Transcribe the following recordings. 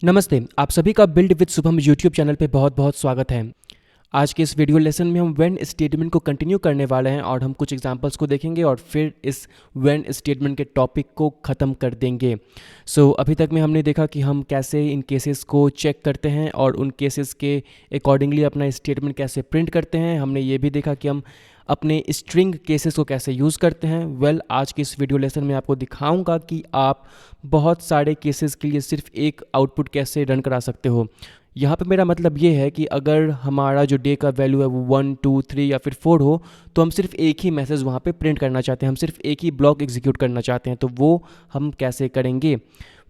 नमस्ते, आप सभी का build with Shubham YouTube channel पे बहुत बहुत स्वागत है। आज के इस वीडियो लेसन में हम व्हेन स्टेटमेंट को कंटिन्यू करने वाले हैं और हम कुछ एग्जांपल्स को देखेंगे और फिर इस व्हेन स्टेटमेंट के टॉपिक को ख़त्म कर देंगे। अभी तक में हमने देखा कि हम कैसे इन केसेस को चेक करते हैं और उन केसेस के अकॉर्डिंगली अपना स्टेटमेंट कैसे प्रिंट करते हैं। हमने ये भी देखा कि हम अपने स्ट्रिंग केसेस को कैसे यूज़ करते हैं। आज की इस वीडियो लेसन में आपको दिखाऊंगा कि आप बहुत सारे केसेस के लिए सिर्फ एक आउटपुट कैसे रन करा सकते हो। यहाँ पे मेरा मतलब ये है कि अगर हमारा जो डे का वैल्यू है वो 1, 2, 3 या फिर 4 हो, तो हम सिर्फ एक ही मैसेज वहाँ पे प्रिंट करना चाहते हैं, हम सिर्फ एक ही ब्लॉक एग्जीक्यूट करना चाहते हैं, तो वो हम कैसे करेंगे।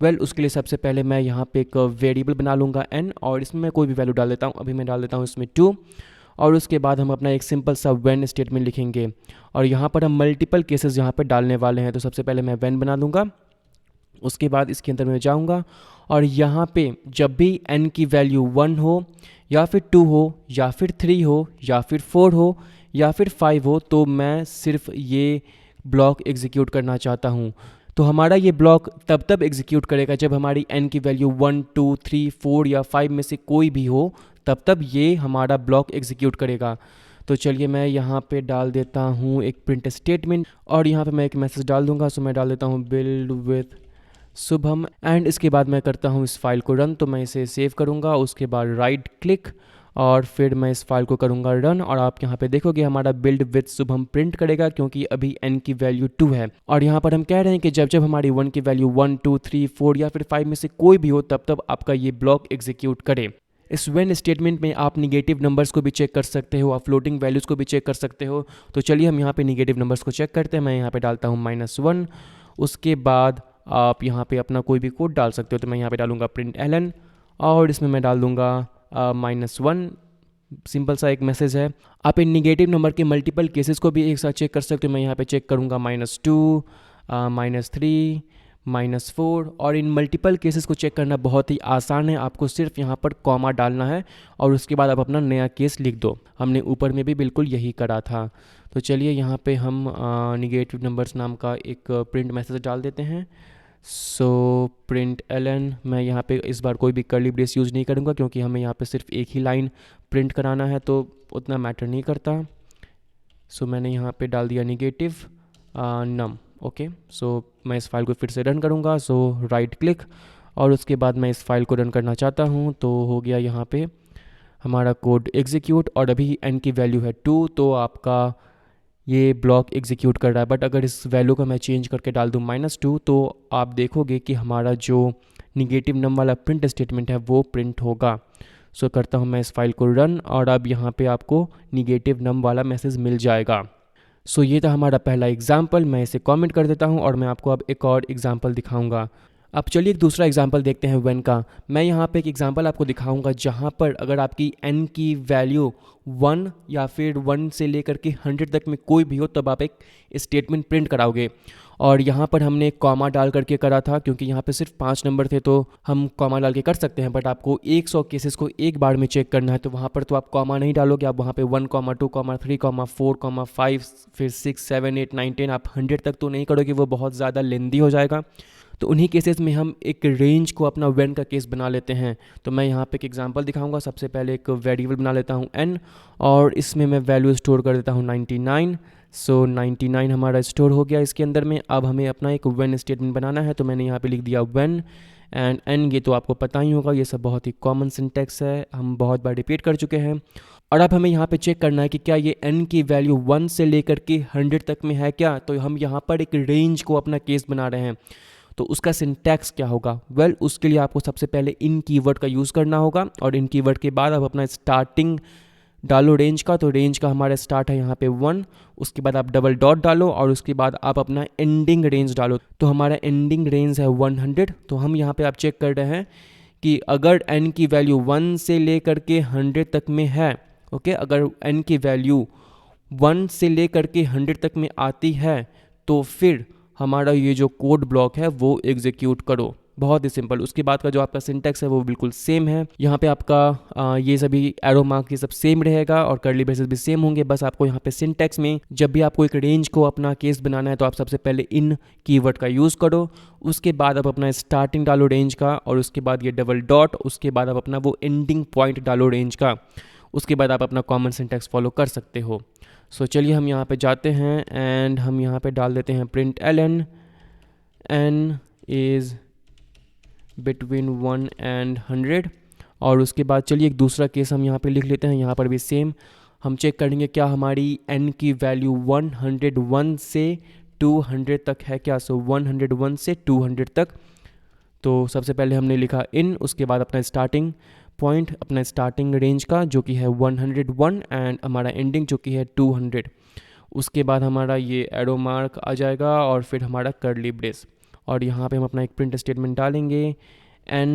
उसके लिए सबसे पहले मैं यहाँ पे एक वेरिएबल बना लूँगा n और इसमें मैं कोई भी वैल्यू डाल देता हूँ। अभी मैं डाल देता हूँ इसमें 2 और उसके बाद हम अपना एक सिंपल सा व्हेन स्टेटमेंट लिखेंगे और यहाँ पर हम मल्टीपल केसेस यहाँ पर डालने वाले हैं। तो सबसे पहले मैं व्हेन बना लूँगा, उसके बाद इसके अंदर मैं जाऊँगा और यहाँ पे जब भी n की वैल्यू 1 हो या फिर 2 हो या फिर 3 हो या फिर 4 हो या फिर 5 हो, तो मैं सिर्फ ये ब्लॉक एग्जीक्यूट करना चाहता हूँ। तो हमारा ये ब्लॉक तब एग्जीक्यूट करेगा जब हमारी n की वैल्यू 1, 2, 3, 4 या 5 में से कोई भी हो, तब ये हमारा ब्लॉक एग्जीक्यूट करेगा। तो चलिए मैं यहाँ पे डाल देता हूँ एक प्रिंट स्टेटमेंट और यहाँ पे मैं एक मैसेज डाल दूँगा। मैं डाल देता हूँ बिल्ड विथ शुभम एंड इसके बाद मैं करता हूँ इस फाइल को रन। तो मैं इसे सेव करूँगा, उसके बाद राइट क्लिक और फिर मैं इस फाइल को करूँगा रन और आप यहाँ पे देखोगे हमारा बिल्ड विद शुभम प्रिंट करेगा क्योंकि अभी n की वैल्यू 2 है। और यहाँ पर हम कह रहे हैं कि जब हमारी 1 की वैल्यू 1, 2, 3, 4 या फिर 5 में से कोई भी हो, तब आपका ये ब्लॉक एग्जीक्यूट करे। इस व्हेन स्टेटमेंट में आप निगेटिव नंबर्स को भी चेक कर सकते हो, आप फ्लोटिंग वैल्यूज़ को भी चेक कर सकते हो। तो चलिए हम यहाँ पे निगेटिव नंबर्स को चेक करते हैं। मैं यहाँ पे डालता हूँ -1, उसके बाद आप यहाँ पे अपना कोई भी कोड डाल सकते हो। तो मैं यहाँ पे डालूँगा प्रिंट एलन और इसमें मैं डाल दूँगा -1। सिंपल सा एक मैसेज है। आप इन निगेटिव नंबर के मल्टीपल केसेस को भी एक साथ चेक कर सकते हो। मैं यहाँ पे चेक करूँगा -2, -3, -4 और इन मल्टीपल केसेस को चेक करना बहुत ही आसान है। आपको सिर्फ यहाँ पर कॉमा डालना है और उसके बाद आप अपना नया केस लिख दो। हमने ऊपर में भी बिल्कुल यही करा था। तो चलिए यहाँ पे हम निगेटिव नंबर्स नाम का एक प्रिंट मैसेज डाल देते हैं। प्रिंट एलन, मैं यहाँ पे इस बार कोई भी कर्ली ब्रेस यूज़ नहीं करूँगा क्योंकि हमें यहाँ पे सिर्फ एक ही लाइन प्रिंट कराना है, तो उतना मैटर नहीं करता। मैंने यहाँ पे डाल दिया निगेटिव नम। ओके, मैं इस फाइल को फिर से रन करूँगा। राइट क्लिक और उसके बाद मैं इस फाइल को रन करना चाहता हूँ। तो हो गया यहाँ पे हमारा कोड एग्जीक्यूट और अभी n की वैल्यू है 2, तो आपका ये ब्लॉक एग्जीक्यूट कर रहा है। बट अगर इस वैल्यू को मैं चेंज करके डाल दूँ -2, तो आप देखोगे कि हमारा जो निगेटिव नम वाला प्रिंट स्टेटमेंट है वो प्रिंट होगा। करता हूँ मैं इस फाइल को रन और अब यहाँ पे आपको निगेटिव नम वाला मैसेज मिल जाएगा। ये था हमारा पहला एग्जाम्पल। मैं इसे कमेंट कर देता हूँ और मैं आपको अब एक और एग्जाम्पल दिखाऊंगा। अब चलिए एक दूसरा एग्जाम्पल देखते हैं व्हेन का। मैं यहाँ पे एक एग्जाम्पल आपको दिखाऊंगा जहाँ पर अगर आपकी n की वैल्यू 1 या फिर 1 से लेकर के 100 तक में कोई भी हो, तब आप एक स्टेटमेंट प्रिंट कराओगे। और यहाँ पर हमने कॉमा डाल करके करा था क्योंकि यहाँ पे सिर्फ 5 नंबर थे, तो हम कॉमा डाल के कर सकते हैं। बट आपको 100 केसेस को एक बार में चेक करना है, तो वहाँ पर तो आप कॉमा नहीं डालोगे। आप वहाँ पे 1, 2, 3, 4, 5 फिर 6, 7, 8, 9, 10 आप 100 तक तो नहीं करोगे, वो बहुत ज़्यादा लेंदी हो जाएगा। तो उन्हीं केसेस में हम एक रेंज को अपना व्हेन का केस बना लेते हैं। तो मैं यहाँ पे एक एग्जांपल दिखाऊंगा। सबसे पहले एक वेरिएबल बना लेता हूँ n और इसमें मैं वैल्यू स्टोर कर देता हूँ 99। 99 हमारा स्टोर हो गया इसके अंदर में। अब हमें अपना एक व्हेन स्टेटमेंट बनाना है, तो मैंने यहाँ पे लिख दिया व्हेन एंड n। ये तो आपको पता ही होगा, ये सब बहुत ही कॉमन सिंटेक्स है, हम बहुत बार रिपीट कर चुके हैं। और अब हमें यहाँ पे चेक करना है कि क्या ये n की वैल्यू 1 से लेकर के 100 तक में है क्या। तो हम यहाँ पर एक रेंज को अपना केस बना रहे हैं, तो उसका सिंटैक्स क्या होगा। उसके लिए आपको सबसे पहले इन कीवर्ड का यूज़ करना होगा और इन कीवर्ड के बाद आप अपना स्टार्टिंग डालो रेंज का। तो रेंज का हमारा स्टार्ट है यहाँ पे 1, उसके बाद आप डबल डॉट डालो और उसके बाद आप अपना एंडिंग रेंज डालो। तो हमारा एंडिंग रेंज है 100। तो हम यहाँ पे आप चेक कर रहे हैं कि अगर n की वैल्यू 1 से लेकर के 100 तक में है, ओके, अगर n की वैल्यू 1 से लेकर के 100 तक में आती है, तो फिर हमारा ये जो कोड ब्लॉक है वो एग्जीक्यूट करो। बहुत ही सिंपल। उसके बाद का जो आपका सिंटैक्स है वो बिल्कुल सेम है। यहाँ पे आपका ये सभी एरो मार्क ये सब सेम रहेगा और कर्ली ब्रेसेस भी सेम होंगे। बस आपको यहाँ पे सिंटैक्स में जब भी आपको एक रेंज को अपना केस बनाना है तो आप सबसे पहले इन कीवर्ड का यूज़ करो, उसके बाद आप अपना स्टार्टिंग डालो रेंज का, और उसके बाद ये डबल डॉट, उसके बाद आप अपना वो एंडिंग पॉइंट डालो रेंज का, उसके बाद आप अपना कॉमन सिंटैक्स फॉलो कर सकते हो। सो चलिए हम यहाँ पे जाते हैं एंड हम यहाँ पे डाल देते हैं print ln n is between 1 and 100। और उसके बाद चलिए एक दूसरा केस हम यहाँ पे लिख लेते हैं। यहाँ पर भी सेम हम चेक करेंगे क्या हमारी n की वैल्यू 101 से 200 तक है क्या। सो 101 से 200 तक। तो सबसे पहले हमने लिखा इन, उसके बाद अपना स्टार्टिंग पॉइंट, अपना स्टार्टिंग रेंज का जो कि है 101 एंड हमारा एंडिंग जो कि है 200। उसके बाद हमारा ये एरो मार्क आ जाएगा और फिर हमारा कर्ली ब्रेस, और यहाँ पे हम अपना एक प्रिंट स्टेटमेंट डालेंगे n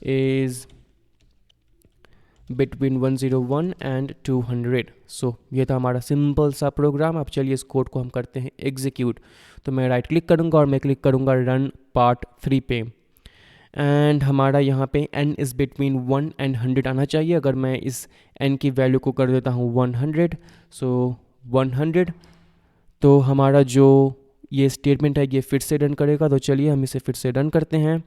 इज़ बिटवीन 101 एंड 200। सो ये था हमारा सिंपल सा प्रोग्राम। अब चलिए इस कोड को हम करते हैं एग्जीक्यूट। तो मैं राइट क्लिक करूँगा और मैं क्लिक करूँगा रन पार्ट 3 पे, एंड हमारा यहाँ पे n इज़ बिटवीन 1 and 100 आना चाहिए। अगर मैं इस n की वैल्यू को कर देता हूँ 100, सो 100, तो हमारा जो ये स्टेटमेंट है ये फिर से रन करेगा। तो चलिए हम इसे फिर से रन करते हैं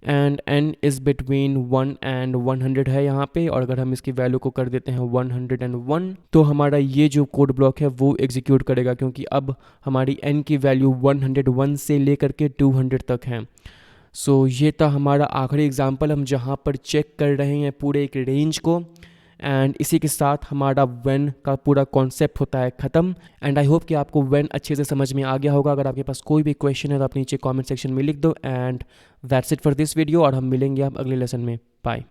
and n is between 1 and 100 है यहाँ पे, और अगर हम इसकी वैल्यू को कर देते हैं 101 तो हमारा ये जो कोड ब्लॉक है वो एग्जीक्यूट करेगा, क्योंकि अब हमारी n की वैल्यू 101 से लेकर के 200 तक है। सो ये था हमारा आखिरी एग्जांपल हम जहाँ पर चेक कर रहे हैं पूरे एक रेंज को, एंड इसी के साथ हमारा व्हेन का पूरा कॉन्सेप्ट होता है ख़त्म। एंड आई होप कि आपको व्हेन अच्छे से समझ में आ गया होगा। अगर आपके पास कोई भी क्वेश्चन है तो आप नीचे कमेंट सेक्शन में लिख दो। And that's it for this video, और हम मिलेंगे आप अगले लेसन में। बाय।